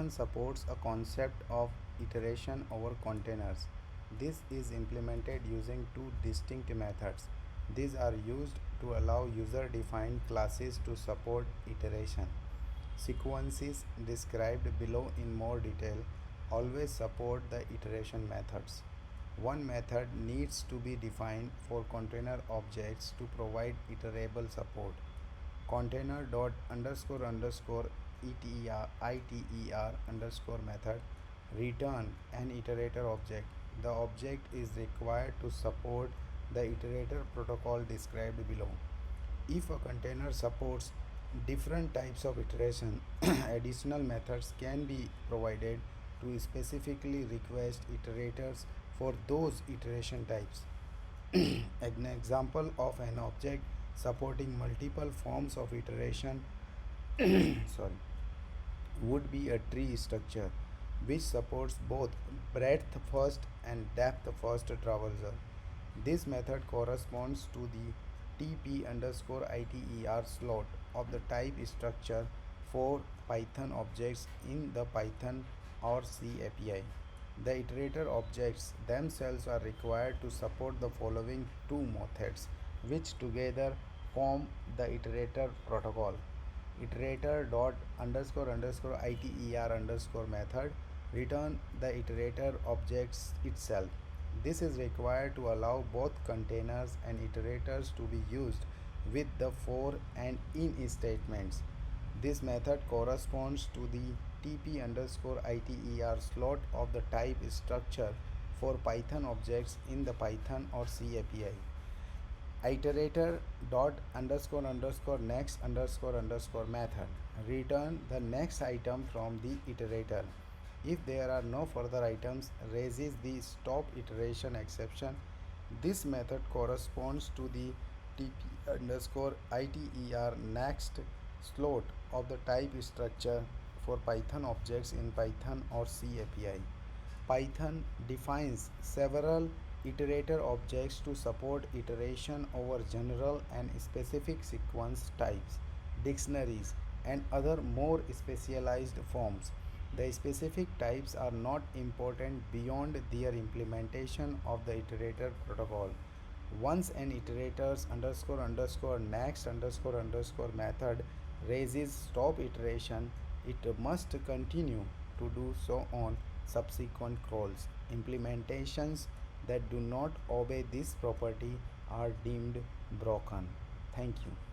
Python supports a concept of iteration over containers. This is implemented using two distinct methods. These are used to allow user-defined classes to support iteration. Sequences described below in more detail always support the iteration methods. One method needs to be defined for container objects to provide iterable support. Container dot underscore underscore iter underscore method return an iterator object. The object is required to support the iterator protocol described below. If a container supports different types of iteration, additional methods can be provided to specifically request iterators for those iteration types. An example of an object supporting multiple forms of iteration sorry, would be a tree structure which supports both breadth first and depth first traversal. This method corresponds to the TP underscore ITER slot of the type structure for Python objects in the Python or C API. The iterator objects themselves are required to support the following two methods, which together form the iterator protocol. Iterator dot underscore underscore iter underscore method return the iterator objects itself. This is required to allow both containers and iterators to be used with the for and in statements. This method corresponds to the TP underscore ITER slot of the type structure for Python objects in the Python or C API. Iterator dot underscore underscore next underscore underscore method return the next item from the iterator. If there are no further items, raises the stop iteration exception. This method corresponds to the TP underscore ITER next slot of the type structure for Python objects in Python or C API. Python defines several iterator objects to support iteration over general and specific sequence types, dictionaries, and other more specialized forms. The specific types are not important beyond their implementation of the iterator protocol. Once an iterator's underscore underscore next underscore underscore method raises stop iteration, it must continue to do so on subsequent calls. Implementations that do not obey this property are deemed broken. Thank you.